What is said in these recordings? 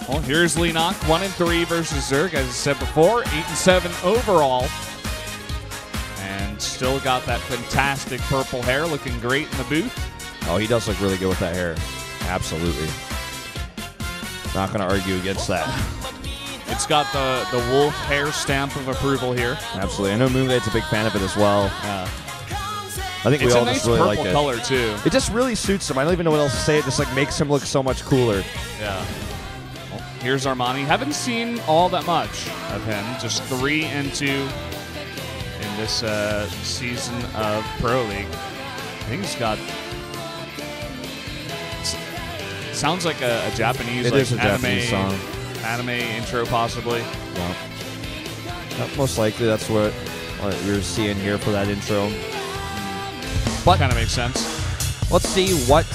Well, here's Leenock, 1-3 versus Zerg, as I said before, 8-7 overall. And still got that fantastic purple hair, looking great in the booth. Oh, he does look really good with that hair. Absolutely. Not going to argue against that. It's got the wolf hair stamp of approval here. Absolutely. I know Moonlight's a big fan of it as well. I think we all just really like it. It's a nice purple color, too. It just really suits him. I don't even know what else to say. It just like makes him look so much cooler. Yeah. Well, here's Armani. Haven't seen all that much of him. Just 3-2 in this season of Pro League. I think he's got... Sounds like a Japanese, like Japanese song. Anime intro, possibly. Yeah. Most likely that's what you're seeing here for that intro. But kind of makes sense. Let's see what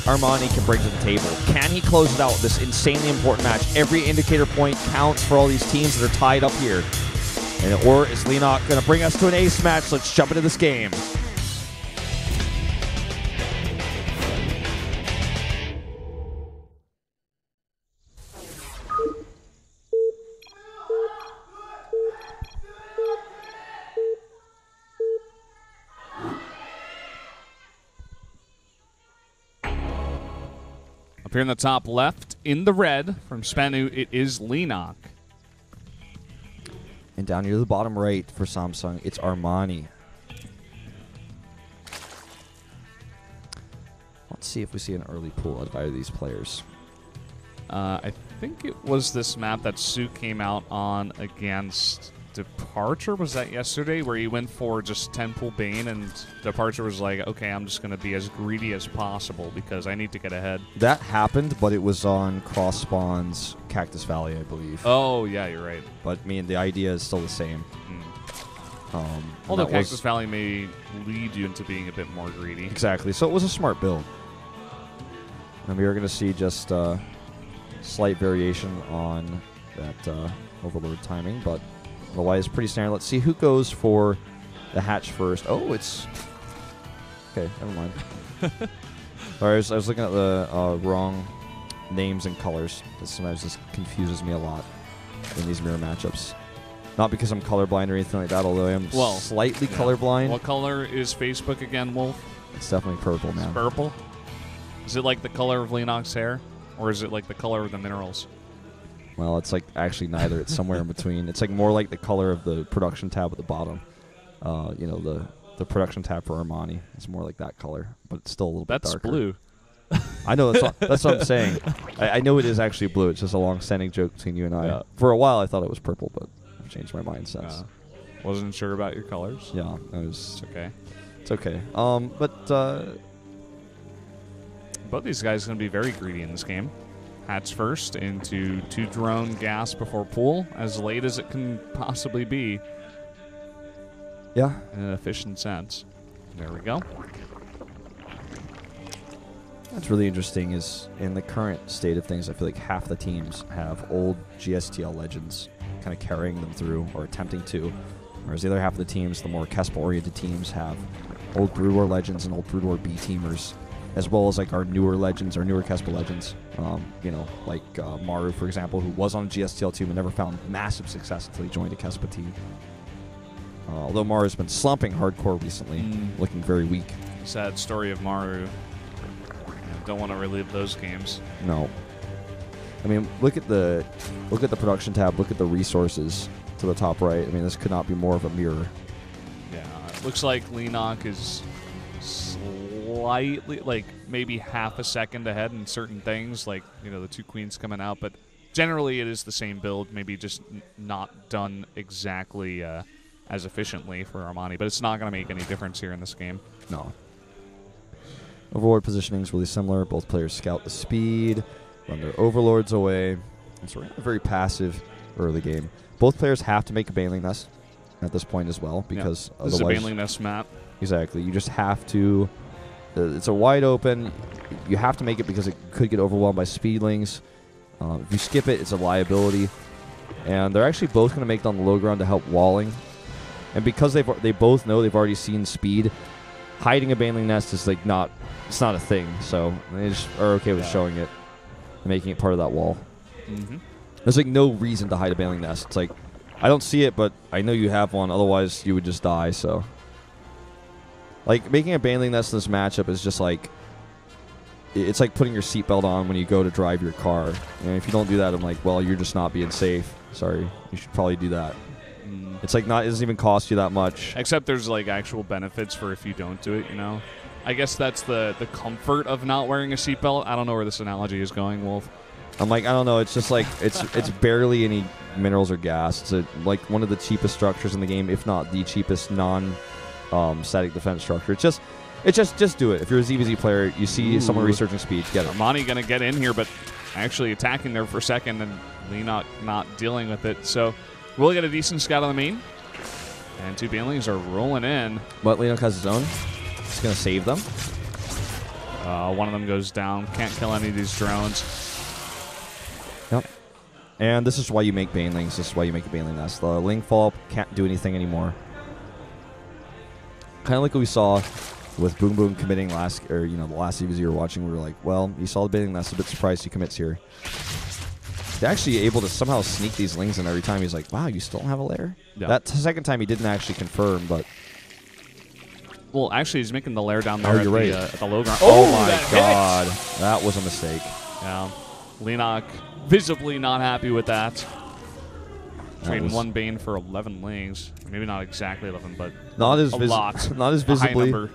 Armani can bring to the table. Can he close it out? This insanely important match. Every indicator point counts for all these teams that are tied up here. Or is Leenock going to bring us to an ace match? Let's jump into this game. Up here in the top left, in the red, from SBENU, it is Leenock. And down here to the bottom right for Samsung, it's Armani. Let's see if we see an early pool out of either of these players. I think it was this map that Sue came out on against Departure. Was that yesterday, where he went for just 10 pool Bane, and Departure was like, okay, I'm just going to be as greedy as possible because I need to get ahead. That happened, but it was on Cross Spawn's Cactus Valley, I believe. Oh, yeah, you're right. But, I mean, the idea is still the same. Although Cactus Valley may lead you into being a bit more greedy. Exactly. So it was a smart build. And we are going to see just slight variation on that Overlord timing, but otherwise pretty standard. Let's see who goes for the hatch first. Oh, it's... Okay, never mind. I was looking at the wrong names and colors. Sometimes this confuses me a lot in these mirror matchups. Not because I'm colorblind or anything like that, although I am slightly colorblind. What color is Facebook again, Wolf? It's definitely purple, man. It's purple? Is it like the color of Leenock's hair? Or is it like the color of the minerals? Well, it's like actually neither. It's somewhere in between. It's like more like the color of the production tab at the bottom. You know, the production tab for Armani. It's more like that color, but it's still a little bit darker. That's blue. I know, that's what I'm saying. I know it is actually blue. It's just a long-standing joke between you and I. Yeah. For a while, I thought it was purple, but I've changed my mind since. Wasn't sure about your colors. Yeah, it's okay. It's okay. But both these guys are going to be very greedy in this game. Hatch first into 2 drone gas before pool, as late as it can possibly be. Yeah. In an efficient sense. There we go. What's really interesting is in the current state of things, I feel like half the teams have old GSTL legends kind of carrying them through or attempting to, whereas the other half of the teams, the more Kespa-oriented teams, have old Brood War legends and old Brood War B-teamers, as well as like our newer legends, our newer Kespa legends. You know, like Maru, for example, who was on a GSTL team and never found massive success until he joined a Kespa team. Although Maru's been slumping hardcore recently, looking very weak. Sad story of Maru. Don't want to relive those games. No. I mean, look at the production tab. Look at the resources to the top right. I mean, this could not be more of a mirror. Yeah, it looks like Leenock is slightly, like maybe half a second ahead in certain things, like, you know, the 2 queens coming out, but generally it is the same build, maybe just not done exactly as efficiently for Armani, but it's not going to make any difference here in this game. No. Overlord positioning is really similar. Both players scout the speed, run their overlords away. And so we're in a very passive early game. Both players have to make a Baneling Nest at this point as well, because this is a Baneling Nest map. Exactly. You just have to... it's a wide open. You have to make it because it could get overwhelmed by speedlings. If you skip it, it's a liability. And they're actually both going to make it on the low ground to help walling. And because they both know they've already seen speed, hiding a Baneling Nest is like it's not a thing. So they just are okay with showing it. and making it part of that wall. Mm-hmm. There's like no reason to hide a baneling nest. It's like, I don't see it, but I know you have one. Otherwise, you would just die. So, like, making a baneling nest in this matchup is just like, it's like putting your seatbelt on when you go to drive your car. And if you don't do that, I'm like, well, you're just not being safe. Sorry, you should probably do that. It's like not. It doesn't even cost you that much. Except there's like actual benefits for if you don't do it. You know, I guess that's the comfort of not wearing a seatbelt. I don't know where this analogy is going, Wolf. I'm like, I don't know. It's just like it's barely any minerals or gas. It's like one of the cheapest structures in the game, if not the cheapest non-static defense structure. It's just do it. If you're a ZVZ player, you see someone researching speed, get it. Armani gonna get in here, but actually attacking there for a second, and Leenock not dealing with it. So we'll get a decent scout on the main, and two banelings are rolling in. But Leenock has his own. He's gonna save them. One of them goes down. Can't kill any of these drones. Yep. And this is why you make banelings. This is why you make a baneling nest. The Ling follow-up can't do anything anymore. Kind of like what we saw with Boom Boom committing the last CVZ you were watching. We were like, well, you saw the baneling nest. A bit surprised he commits here. He's actually able to somehow sneak these Lings in every time. He's like, wow, you still don't have a lair? Yeah. That second time he didn't actually confirm, but... Well, actually, he's making the lair down there at the low ground. Oh my god. That was a mistake. Yeah. Leenock visibly not happy with that. Trading one Bane for 11 Lings. Maybe not exactly 11, but not as lot. Not as visibly. A high number.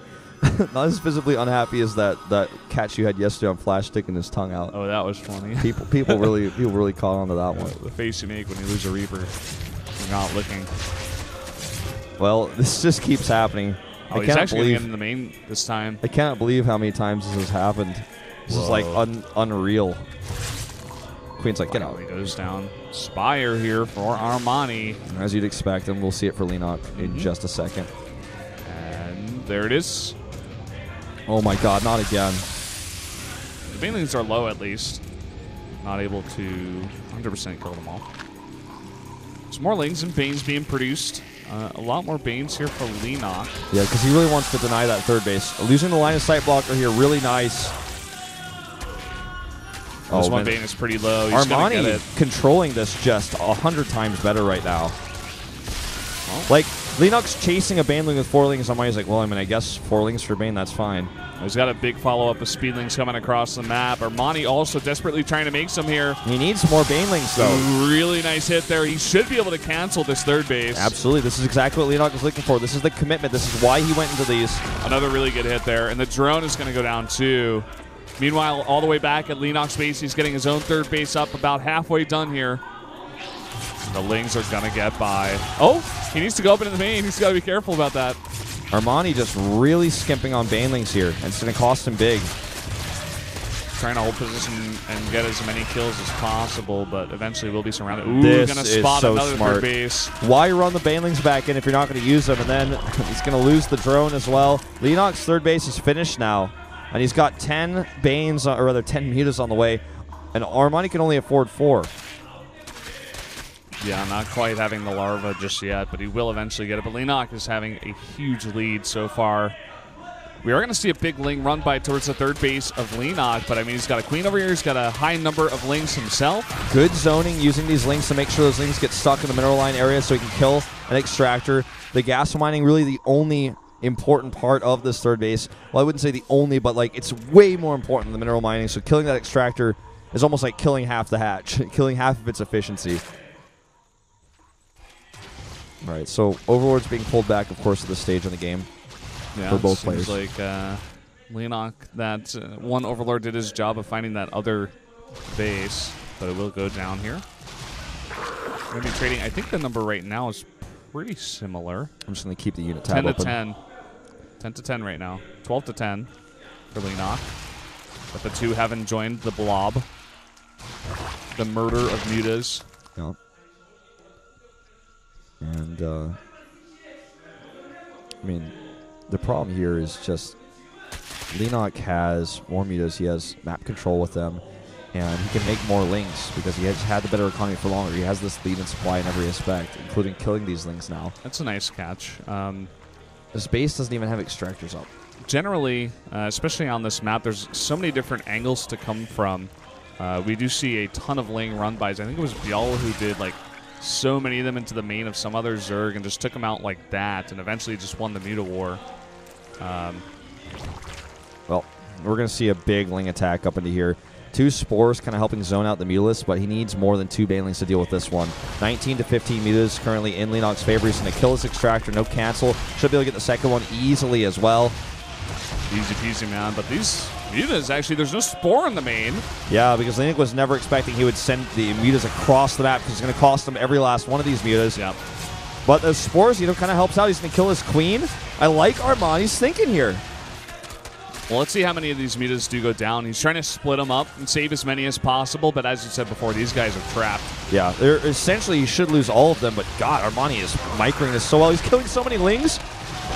Not as visibly unhappy as that catch you had yesterday on Flash sticking his tongue out. Oh, that was funny. People really caught on to that one. The face you make when you lose a Reaper. You're not looking. Well, this just keeps happening. Oh, he's actually getting in the main this time. I can't believe how many times this has happened. This is like unreal. Queen's like, get out. He goes down. Spire here for Armani. As you'd expect, and we'll see it for Leenock in just a second. And there it is. Oh my god, not again. The banelings are low at least. Not able to 100% kill them all. There's more Lings and Banes being produced. A lot more Banes here for Leenock. Yeah, because he really wants to deny that third base. Losing the line of sight blocker here, really nice. This one Bane is pretty low. He's Armani controlling this just 100 times better right now. Well, like, Leenock's chasing a baneling with 4 Lings. Armani's like, well, I mean, I guess 4 Lings for Bane, that's fine. He's got a big follow-up of Speedlings coming across the map. Armani also desperately trying to make some here. He needs more banelings, though. Really nice hit there. He should be able to cancel this third base. Absolutely. This is exactly what Leenock is looking for. This is the commitment. This is why he went into these. Another really good hit there. And the drone is going to go down, too. Meanwhile, all the way back at Leenock's base, he's getting his own third base up, about halfway done here. The Lings are going to get by. Oh, he needs to go up into the main. He's got to be careful about that. Armani just really skimping on banelings here, and it's going to cost him big. Trying to hold position and get as many kills as possible, but eventually will be surrounded. Ooh, this gonna is spot so another smart. third base. Why run the banelings back in if you're not going to use them? And then he's going to lose the drone as well. Leenock's third base is finished now, and he's got 10 Banes, or rather 10 Mutas on the way, and Armani can only afford 4. Yeah, not quite having the larva just yet, but he will eventually get it. But Leenock is having a huge lead so far. We are going to see a big Ling run by towards the third base of Leenock, but I mean, he's got a Queen over here. He's got a high number of Lings himself. Good zoning, using these Lings to make sure those Lings get stuck in the mineral line area so he can kill an extractor. The gas mining really the only important part of this third base. Well, I wouldn't say the only, but like it's way more important than the mineral mining. So killing that extractor is almost like killing half the hatch, killing half of its efficiency. All right, so Overlord's being pulled back, of course, at this stage in the game for both players. Like Leenock, that one Overlord did his job of finding that other base, but it will go down here. We're going to be trading. I think the number right now is pretty similar. I'm just going to keep the unit tab 10 to open. 10. 10 to 10 right now. 12 to 10 for Leenock. But the two haven't joined the blob. The murder of mutas. Yep. And, I mean, the problem here is just Leenock has more mutas. He has map control with them, and he can make more Lings because he has had the better economy for longer. He has this lead in supply in every aspect, including killing these Lings now. That's a nice catch. This base doesn't even have extractors up. Generally, especially on this map, there's so many different angles to come from. We do see a ton of Ling run-bys. I think it was Bial who did like so many of them into the main of some other Zerg and just took them out like that, and eventually just won the Muta War. Well, we're going to see a big Ling attack up into here. 2 Spores kind of helping zone out the Mutalist, but he needs more than 2 Banelings to deal with this one. 19 to 15 Mutas currently in Leenock's favor. He's going to kill his Extractor, no cancel. Should be able to get the second one easily as well. Easy peasy, man. But these Mutas, actually, there's no Spore in the main. Yeah, because Leenock was never expecting he would send the Mutas across the map because it's going to cost him every last one of these Mutas. Yeah. But the Spores, kind of helps out. He's going to kill his Queen. I like Armani's thinking here. Well, let's see how many of these Mutas do go down. He's trying to split them up and save as many as possible, but as you said before, these guys are trapped. Yeah, they're essentially, you should lose all of them, but God, Armani is microing this so well. He's killing so many Lings.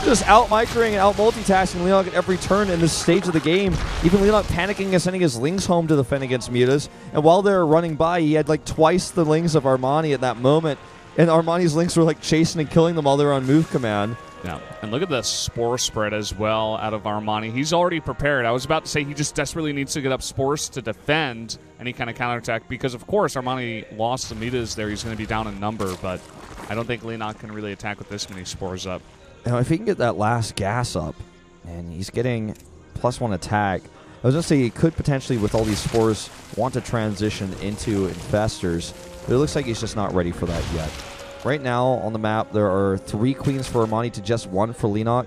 Just out-microing and out-multitasking Leenock at every turn in this stage of the game. Even Leenock panicking and sending his Lings home to defend against Mutas. And while they're running by, he had like twice the Lings of Armani at that moment. And Armani's Lings were like chasing and killing them while they were on move command. Yeah, and look at the Spore spread as well out of Armani. He's already prepared. I was about to say he just desperately needs to get up Spores to defend any kind of counterattack because, of course, Armani lost the Mutas there. He's going to be down in number, but I don't think Leenock can really attack with this many Spores up. Now, if he can get that last gas up, and he's getting +1 attack, I was going to say he could potentially, with all these Spores, want to transition into Infestors, but it looks like he's just not ready for that yet. Right now on the map, there are 3 Queens for Armani to just 1 for Leenock,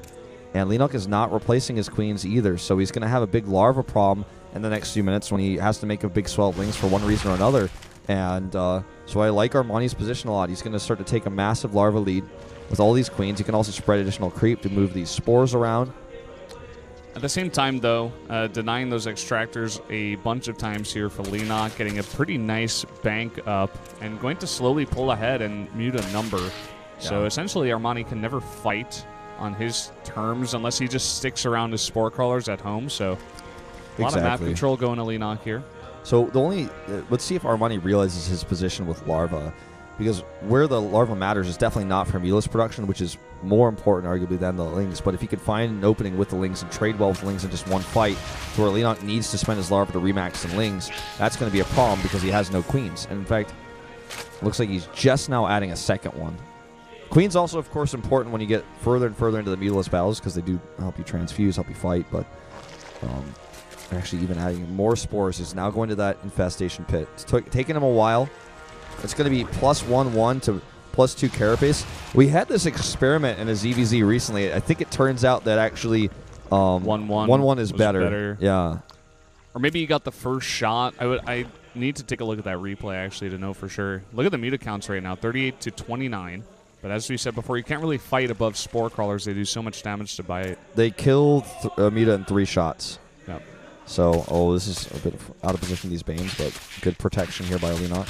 and Leenock is not replacing his Queens either, so he's going to have a big larva problem in the next few minutes when he has to make a big swell of Lings for one reason or another. And so I like Armani's position a lot. He's going to start to take a massive larva lead with all these Queens. He can also spread additional creep to move these Spores around. At the same time, though, denying those Extractors a bunch of times here for Leenock, getting a pretty nice bank up, and going to slowly pull ahead and mute a number. Yeah. So essentially, Armani can never fight on his terms unless he just sticks around his Spore Crawlers at home. So a lot of map control going to Leenock here. So the only let's see if Armani realizes his position with Larva, because where the Larva matters is definitely not for Mutalist production, which is more important, arguably, than the Lings. But if he could find an opening with the Lings and trade well with the Lings in just one fight, to where Leenock needs to spend his Larva to remax the Lings, that's going to be a problem because he has no Queens. And in fact, looks like he's just now adding a second one. Queens also, of course, important when you get further and further into the Mutalist battles because they do help you transfuse, help you fight. But they're actually even adding more Spores. He's now going to that Infestation Pit. It's taking him a while. It's going to be +1/1 to +2 Carapace. We had this experiment in a ZVZ recently. I think it turns out that actually 1/1 is better. Yeah. Or maybe you got the first shot. I need to take a look at that replay actually to know for sure. Look at the Muta counts right now, 38 to 29. But as we said before, you can't really fight above Spore Crawlers. They do so much damage to bite. They killed Muta in 3 shots. Yeah. So, this is a bit out of position, these Banes, but good protection here by Leenock.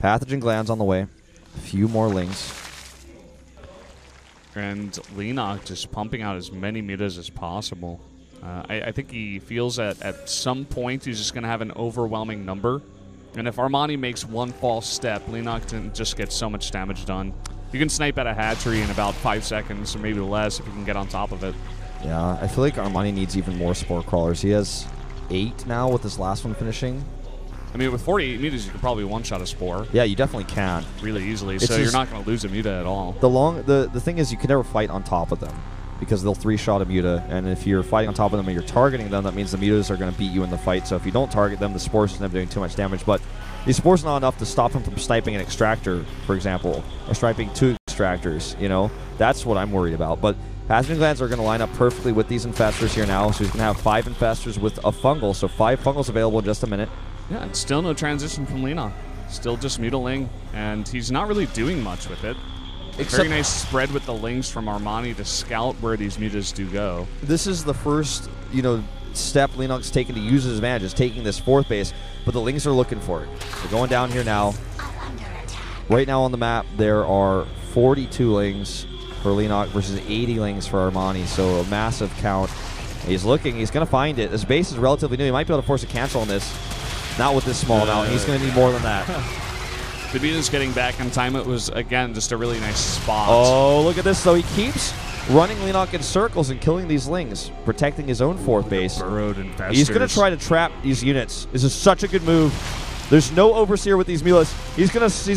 Pathogen Glands on the way. A few more Lings. And Leenock just pumping out as many Mutas as possible. I think he feels that at some point he's just going to have an overwhelming number. And if Armani makes one false step, Leenock can just get so much damage done. You can snipe at a hatchery in about 5 seconds, or maybe less if you can get on top of it. Yeah, I feel like Armani needs even more Spore Crawlers. He has 8 now with this last one finishing. I mean, with 48 Mutas, you can probably one-shot a Spore. Yeah, you definitely can. Really easily, so you're not going to lose a Muta at all. The thing is, you can never fight on top of them, because they'll 3-shot a Muta, and if you're fighting on top of them and you're targeting them, that means the Mutas are going to beat you in the fight. So if you don't target them, the Spores are never doing too much damage. But these Spores are not enough to stop him from sniping an Extractor, for example, or sniping 2 Extractors, That's what I'm worried about. But Pathogen Glands are going to line up perfectly with these Infestors here now, so he's going to have 5 Infestors with a Fungal, so 5 Fungals available in just a minute. Yeah, and still no transition from Leenock. Still just Mutaling, and he's not really doing much with it. Very nice spread with the Lings from Armani to scout where these Mutas do go. This is the first, step Leenock's taken to use his advantage, is taking this 4th base, but the Lings are looking for it. They're going down here now. Right now on the map, there are 42 Lings for Leenock versus 80 Lings for Armani, so a massive count. He's looking. He's going to find it. This base is relatively new. He might be able to force a cancel on this. Not with this small amount. He's going to need more than that. The Muta's getting back in time. It was, again, just a really nice spot. Oh, look at this, though. He keeps running Leenock in circles and killing these Lings, protecting his own 4th base. Burrowed investors. He's going to try to trap these units. This is such a good move. There's no Overseer with these Mulas. He's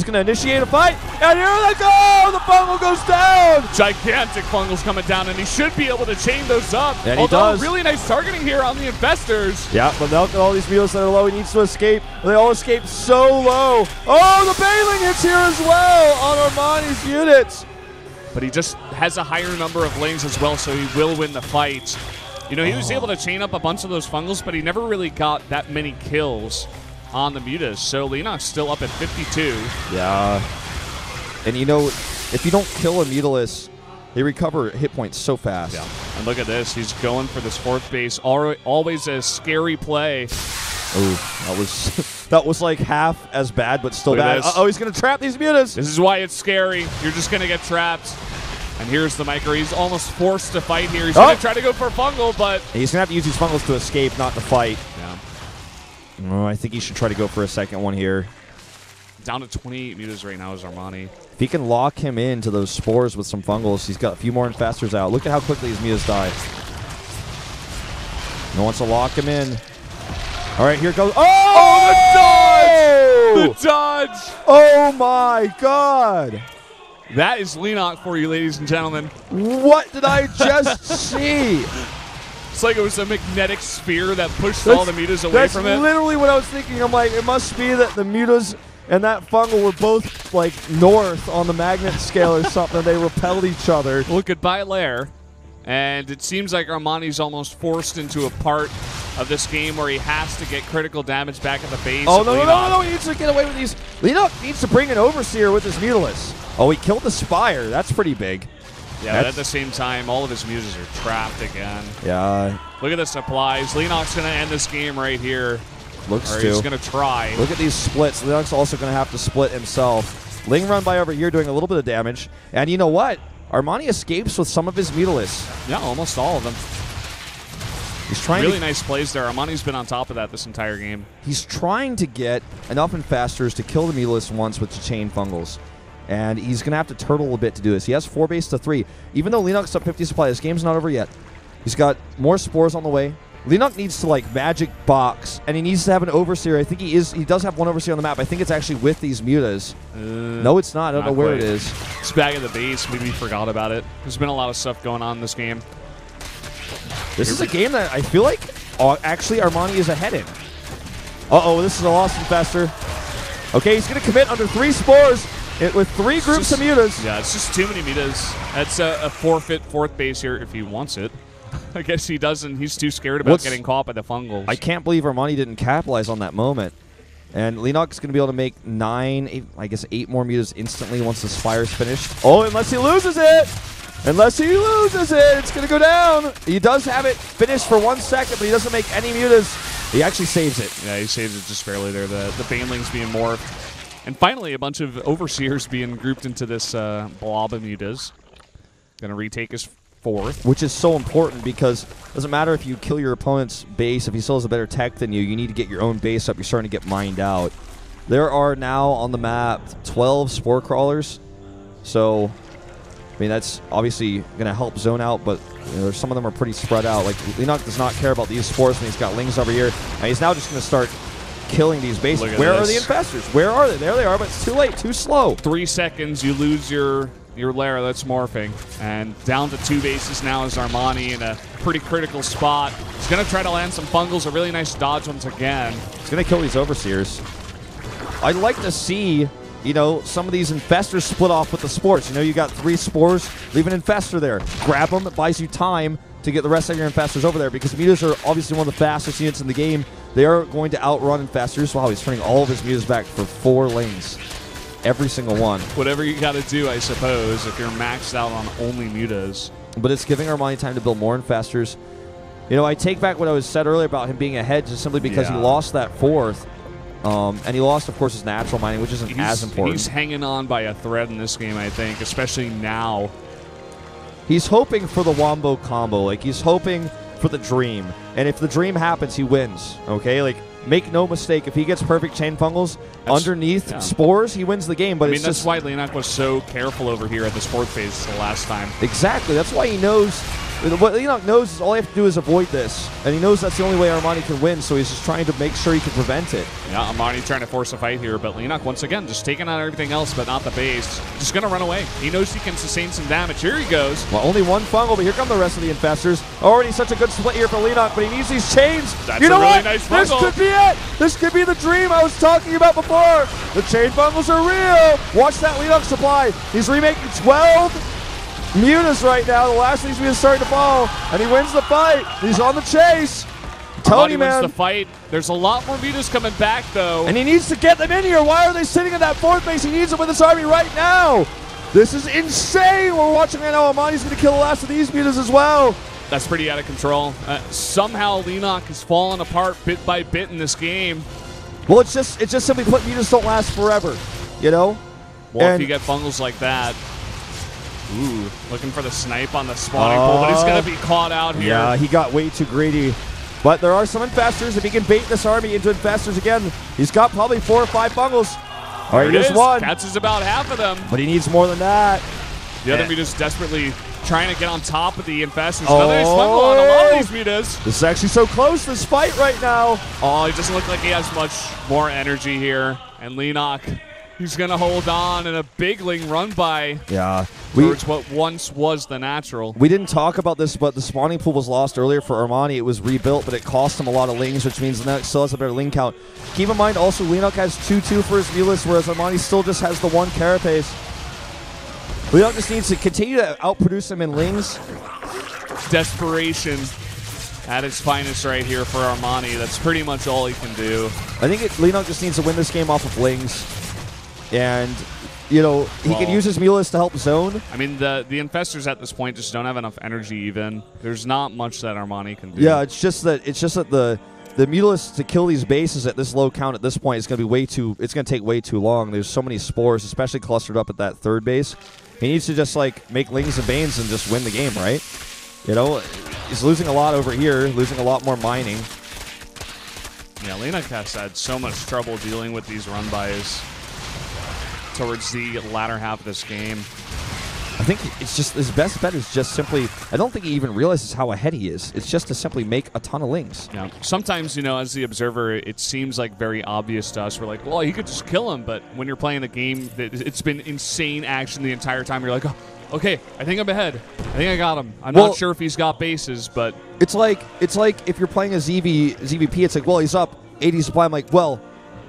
gonna initiate a fight, and here they go! The fungal goes down! Gigantic fungals coming down, and he should be able to chain those up. And he does. Really nice targeting here on the investors. Yeah, but look at all these Mulas that are low. He needs to escape. They all escape so low. Oh, the Bailing hits here as well on Armani's units. But he just has a higher number of lanes as well, so he will win the fight. You know, he was able to chain up a bunch of those fungals, but he never really got that many kills on the Mutas. So Leenock's still up at 52. Yeah. And you know, if you don't kill a Mutalis, they recover hit points so fast. Yeah. And look at this. He's going for this 4th base. Always a scary play. Oh, that was like half as bad, but still bad. Uh-oh, he's going to trap these Mutas. This is why it's scary. You're just going to get trapped. And here's the micro. He's almost forced to fight here. He's going to try to go for a fungal, but he's going to have to use these fungals to escape, not to fight. Yeah. Oh, I think he should try to go for a second one here. Down to 28 Mutas right now is Armani. If he can lock him into those spores with some fungals, he's got a few more infestors out. Look at how quickly his Mutas die. No wants to lock him in. All right, here it goes. Oh, the dodge! The dodge! Oh, my God. That is Leenock for you, ladies and gentlemen. What did I just see? It's like it was a magnetic sphere that pushed all the Mutas away from it. That's literally what I was thinking. I'm like, it must be that the Mutas and that fungal were both like north on the magnet scale or something. They repelled each other. Well, goodbye, Lair. And it seems like Armani's almost forced into a part of this game where he has to get critical damage back at the base. Oh, no. He needs to get away with these. Leenock needs to bring an Overseer with his Mutalis. Oh, he killed the Spire. That's pretty big. Yeah, but at the same time, all of his Mutas are trapped again. Yeah. Look at the supplies. Leenock's going to end this game right here. Looks to. He's going to try. Look at these splits. Leenock's also going to have to split himself. Ling run by over here doing a little bit of damage. And you know what? Armani escapes with some of his Mutalis. Yeah, almost all of them. He's trying really nice plays there. Armani's been on top of that this entire game. He's trying to get enough infestors to kill the Mutalis once with the chain fungals. And he's going to have to turtle a bit to do this. He has 4 base to 3. Even though Leenock's up 50 supply, this game's not over yet. He's got more spores on the way. Leenock needs to, like, magic box, and he needs to have an Overseer. I think he does have one Overseer on the map. I think it's actually with these Mutas. No, it's not. I don't know where it is. It's back at the base. Maybe we forgot about it. There's been a lot of stuff going on in this game. This is a game that I feel like actually Armani is ahead in. Uh-oh, this is a lost infestor. Okay, he's going to commit under 3 spores. With 3 groups of Mutas. Yeah, it's just too many Mutas. That's a forfeit 4th base here if he wants it. I guess he doesn't. He's too scared about getting caught by the fungals. I can't believe Armani didn't capitalize on that moment. And Leenock's going to be able to make 8 more Mutas instantly once the Spire's finished. Oh, unless he loses it! Unless he loses it, it's going to go down. He does have it finished for 1 second, but he doesn't make any Mutas. He actually saves it. Yeah, he saves it just barely there. The Banelings being morphed. And finally, a bunch of Overseers being grouped into this blob of Mutas. Going to retake his 4th. Which is so important because it doesn't matter if you kill your opponent's base. If he still has a better tech than you, you need to get your own base up. You're starting to get mined out. There are now on the map 12 Spore Crawlers. So, I mean, that's obviously going to help zone out, but you know, some of them are pretty spread out. Like, Leenock does not care about these spores, and he's got Lings over here. And he's now just going to start killing these bases. Where are the infestors? Where are they? There they are, but it's too late, too slow. 3 seconds, you lose your lair that's morphing. And down to 2 bases now is Armani in a pretty critical spot. He's going to try to land some fungals. A really nice dodge once again. He's going to kill these Overseers. I'd like to see, you know, some of these infestors split off with the spores. You know, you got 3 spores, leave an infestor there. Grab them, it buys you time to get the rest of your infestors over there because Mutas are obviously one of the fastest units in the game. They are going to outrun infestors. Wow, he's turning all of his Mutas back for 4 lanes. Every single one. Whatever you got to do, I suppose, if you're maxed out on only Mutas. But it's giving Armani time to build more infestors. You know, I take back what I was said earlier about him being ahead just simply because he lost that 4th. And he lost, of course, his natural mining, which isn't as important. He's hanging on by a thread in this game, I think, especially now. He's hoping for the Wombo combo. Like, he's hoping for the dream. And if the dream happens, he wins. Okay? Like, make no mistake, if he gets perfect chain fungals underneath spores, he wins the game. But that's why Leenock was so careful over here at the sport phase the last time. Exactly. That's why he knows. What Leenock knows is all I have to do is avoid this. And he knows that's the only way Armani can win, so he's just trying to make sure he can prevent it. Yeah, Armani trying to force a fight here, but Leenock, once again, just taking out everything else, but not the base. Just going to run away. He knows he can sustain some damage. Here he goes. Well, only one fungal, but here come the rest of the infestors. Already such a good split here for Leenock, but he needs these chains. That's you know a really what? nice This fungal. could be it. This could be the dream I was talking about before. The chain fungals are real. Watch that Leenock supply. He's remaking 12 mutas right now. The last of these mutas starting to fall, and he wins the fight. He's on the chase. Tony, man. Wins the fight. There's a lot more mutas coming back, though. And he needs to get them in here. Why are they sitting in that fourth base? He needs them with his army right now. This is insane. We're watching right now. Armani's going to kill the last of these mutas as well. That's pretty out of control. Somehow Leenock is falling apart bit by bit in this game. Well, it's just simply put, mutas don't last forever, you know? Well, if you get fungals like that. Ooh, looking for the snipe on the spawning pool, but he's going to be caught out here. Yeah, he got way too greedy. But there are some infestors. If he can bait this army into infestors again, he's got probably 4 or 5 fungals. All right, here's one. Catches about half of them. But he needs more than that. The other muta's desperately trying to get on top of the infestors. Another nice fungal on a lot of these mutas. This is actually so close, this fight right now. Oh, he doesn't look like he has much more energy here. And Leenock, he's going to hold on in a bigling run by towards what once was the natural. We didn't talk about this, but the spawning pool was lost earlier for Armani. It was rebuilt, but it cost him a lot of lings, which means Leenock still has a better ling count. Keep in mind also, Leenock has 2-2 for his Mulis, whereas Armani still just has the 1 carapace. Leenock just needs to continue to outproduce him in lings. Desperation at its finest right here for Armani. That's pretty much all he can do. I think Leenock just needs to win this game off of lings. And, you know, he can use his Mulis to help zone. I mean, the infestors at this point just don't have enough energy even. There's not much that Armani can do. Yeah, it's just that the Mulis to kill these bases at this low count at this point is going to be it's going to take way too long. There's so many spores, especially clustered up at that third base. He needs to just, like, make lings and banes and just win the game, right? You know, he's losing a lot over here, losing a lot more mining. Yeah, Leenock has had so much trouble dealing with these run-bys towards the latter half of this game. I think it's just his best bet is just simply, I don't think he even realizes how ahead he is. It's just to simply make a ton of lings. Yeah. Sometimes, you know, as the observer, it seems like very obvious to us. We're like, well, you could just kill him. But when you're playing the game, it's been insane action the entire time. You're like, oh, okay, I think I'm ahead. I think I got him. I'm not sure if he's got bases, but it's like if you're playing a ZVP, it's like, well, he's up 80 supply. I'm like, well,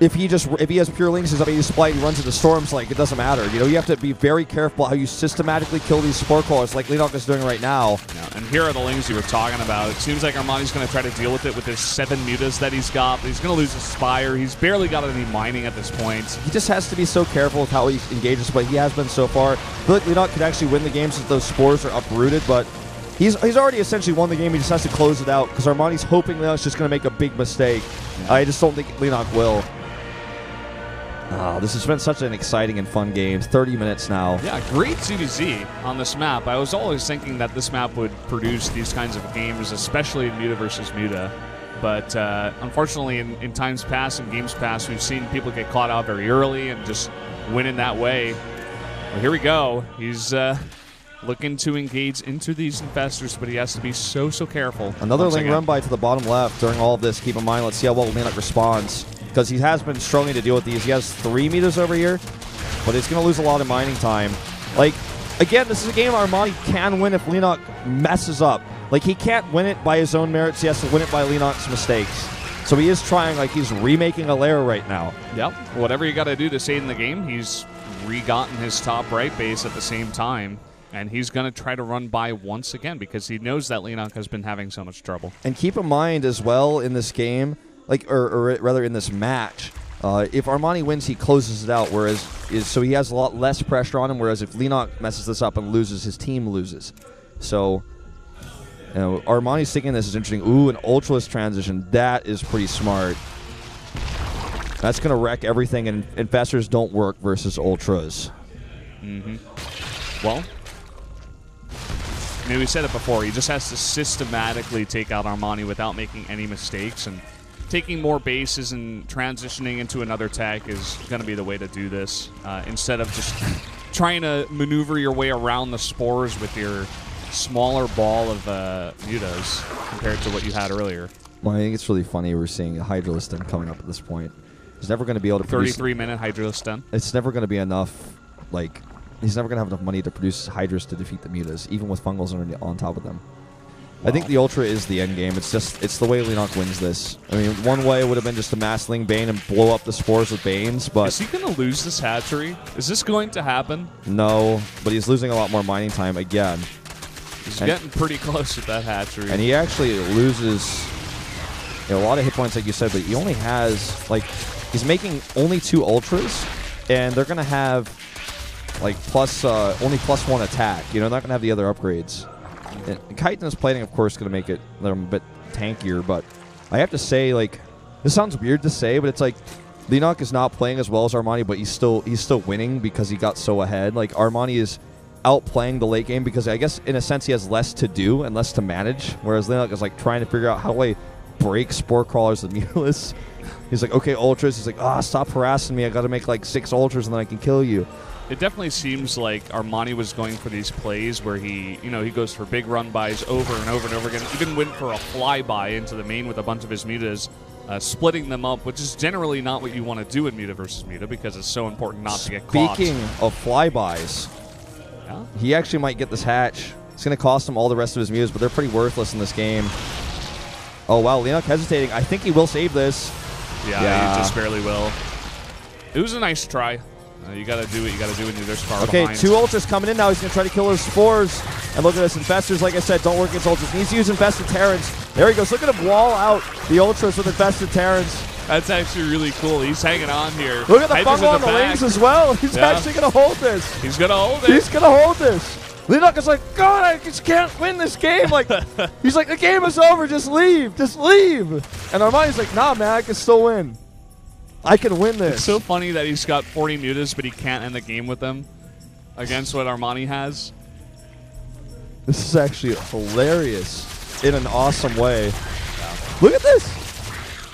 if he has pure lings, he's up 80 supply, and he runs into storms, like, it doesn't matter. You know, you have to be very careful how you systematically kill these spore crawlers, like Leenock is doing right now. Yeah, and here are the lings you were talking about. It seems like Armani's going to try to deal with it with his 7 mutas that he's got, but he's going to lose his Spire. He's barely got any mining at this point. He just has to be so careful with how he engages, but he has been so far. I feel like Leenock could actually win the game since those spores are uprooted, but he's already essentially won the game. He just has to close it out because Armani's hoping Leenock's just going to make a big mistake. Yeah. I just don't think Leenock will. Oh, this has been such an exciting and fun game. 30 minutes now. Yeah, great CVZ on this map. I was always thinking that this map would produce these kinds of games, especially in Muta versus Muta. But unfortunately, in times past and games past, we've seen people get caught out very early and just win in that way. Well, here we go. He's looking to engage into these infestors, but he has to be so careful. Another ling run by to the bottom left during all of this. Keep in mind, let's see how well Leenock responds. Because he has been struggling to deal with these. He has 3 meters over here, but he's going to lose a lot of mining time. Like, again, this is a game Armani can win if Leenock messes up. Like, he can't win it by his own merits. He has to win it by Leenock's mistakes. So he is trying, like, he's remaking a lair right now. Yep. Whatever you got to do to stay in the game, he's re-gotten his top right base at the same time. And he's going to try to run by once again because he knows that Leenock has been having so much trouble. And keep in mind as well in this game, like, or rather in this match, if Armani wins, he closes it out. So he has a lot less pressure on him. Whereas if Leenock messes this up and loses, his team loses. So, you know, Armani's thinking this is interesting. Ooh, an Ultralist transition. That is pretty smart. That's going to wreck everything, and infestors don't work versus Ultras. Well, I mean, we said it before. He just has to systematically take out Armani without making any mistakes, and taking more bases and transitioning into another tech is going to be the way to do this, instead of just trying to maneuver your way around the spores with your smaller ball of mutas compared to what you had earlier. Well, I think it's really funny we're seeing a Hydraliston coming up at this point. He's never going to be able to produce... 33-minute Hydraliston. It's never going to be enough, like... He's never going to have enough money to produce Hydras to defeat the mutas, even with Fungals on top of them. Wow. I think the Ultra is the end game. It's the way Leenock wins this. I mean, one way would have been just to Mass Ling Bane and blow up the spores with Banes, but... Is he going to lose this hatchery? Is this going to happen? No, but he's losing a lot more mining time again. He's getting pretty close with that hatchery. And he actually loses a lot of hit points, like you said, but he only has, like... He's making only 2 Ultras, and they're going to have, like, only +1 attack. You know, they're not going to have the other upgrades. And Chitinous plating, of course, going to make it a bit tankier, but I have to say, like, this sounds weird to say, but it's like Leenock is not playing as well as Armani, but he's still winning because he got so ahead. Like, Armani is outplaying the late game because I guess in a sense he has less to do and less to manage, whereas Leenock is like trying to figure out how do I break Spore Crawlers and Mulas. He's like, okay, Ultras. He's like, stop harassing me. I got to make like 6 Ultras and then I can kill you. It definitely seems like Armani was going for these plays where he goes for big run bys over and over and over again. Even went for a flyby into the main with a bunch of his mutas, splitting them up, which is generally not what you want to do in muta versus muta because it's so important not to get caught. Speaking of flybys, yeah? He actually might get this hatch. It's going to cost him all the rest of his mutas, but they're pretty worthless in this game. Oh, wow, Leenock hesitating. I think he will save this. Yeah, he just barely will. It was a nice try. You got to do what you got to do when you're this far behind. Okay, 2 Ultras coming in now. He's going to try to kill those spores. And look at this. Infestors, like I said, don't work against Ultras. He needs to use Infested Terrans. There he goes. Look at him wall out the Ultras with Infested Terrans. That's actually really cool. He's hanging on here. Look at the fungal on the wings as well. He's actually going to hold this. He's going to hold it. He's going to hold this. Leenock is like, God, I just can't win this game. Like, he's like, the game is over. Just leave. Just leave. And Armani's like, nah, man, I can still win. I can win this. It's so funny that he's got 40 mutas, but he can't end the game with them against what Armani has. This is actually hilarious in an awesome way. Yeah. Look at this.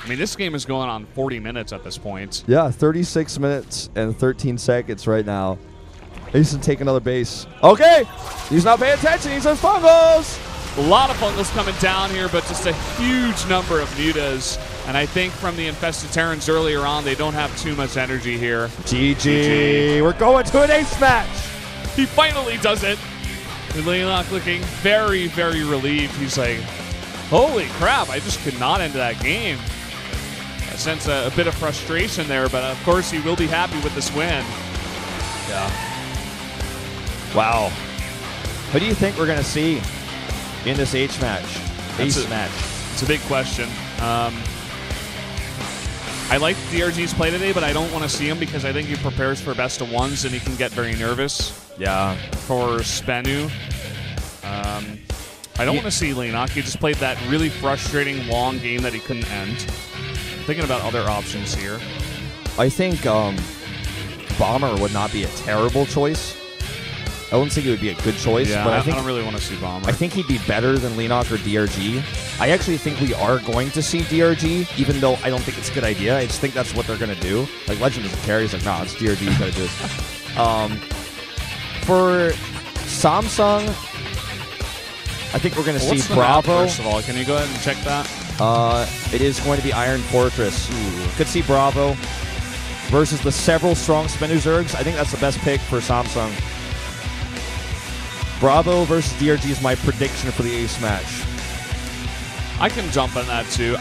I mean, this game is going on 40 minutes at this point. Yeah, 36 minutes and 13 seconds right now. He's going to take another base. Okay. He's not paying attention. He's on Fungals. A lot of Fungals coming down here, but just a huge number of mutas. And I think from the Infested Terrans earlier on, they don't have too much energy here. GG. We're going to an ace match. He finally does it. And Leenock looking very, very relieved. He's like, holy crap, I just could not end that game. I sense a bit of frustration there, but of course he will be happy with this win. Yeah. Wow. Who do you think we're going to see in this H match? Ace match. It's a big question. I like DRG's play today, but I don't want to see him because I think he prepares for best of ones and he can get very nervous. Yeah. For SBENU. I don't want to see Leenock. He just played that really frustrating long game that he couldn't end. Thinking about other options here. I think Bomber would not be a terrible choice. I wouldn't think it would be a good choice. Yeah, but I don't really want to see Bomber. I think he'd be better than Leenock or DRG. I actually think we are going to see DRG, even though I don't think it's a good idea. I just think that's what they're going to do. Like, Legend doesn't care. He's like, nah, it's DRG. You got to do it. For Samsung, I think we're going to see Bravo. First of all, can you go ahead and check that? It is going to be Iron Fortress. Could see Bravo versus the several strong SBENU Zergs. I think that's the best pick for Samsung. Bravo versus DRG is my prediction for the ace match. I can jump on that too.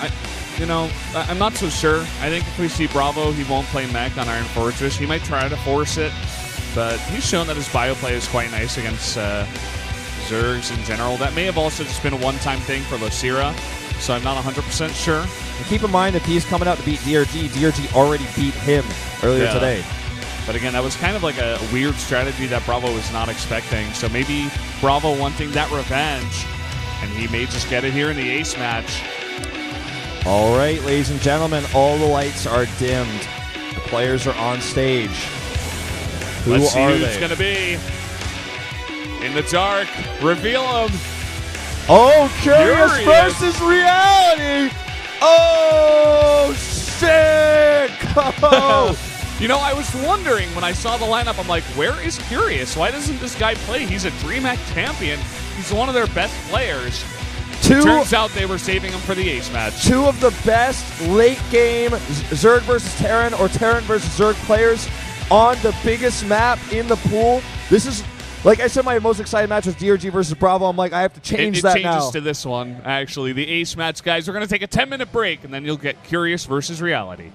I'm not so sure. I think if we see Bravo, he won't play mech on Iron Fortress. He might try to force it, but he's shown that his bio play is quite nice against Zergs in general. That may have also just been a one-time thing for Losira, so I'm not 100% sure. And keep in mind, if he's coming out to beat DRG, DRG already beat him earlier today. But again, that was kind of like a weird strategy that Bravo was not expecting. So maybe Bravo wanting that revenge, and he may just get it here in the ace match. All right, ladies and gentlemen, all the lights are dimmed. The players are on stage. Let's see who's going to be in the dark. Reveal them. Oh, Curious versus Reality. Oh, sick! Oh. You know, I was wondering when I saw the lineup, I'm like, where is Curious? Why doesn't this guy play? He's a DreamHack champion. He's one of their best players. Turns out they were saving him for the Ace match. Two of the best late-game Zerg versus Terran or Terran versus Zerg players on the biggest map in the pool. This is, like I said, my most exciting match was DRG versus Bravo. I'm like, I have to change that now. It changes to this one, actually. The Ace match, guys. We're going to take a 10-minute break, and then you'll get Curious versus Reality.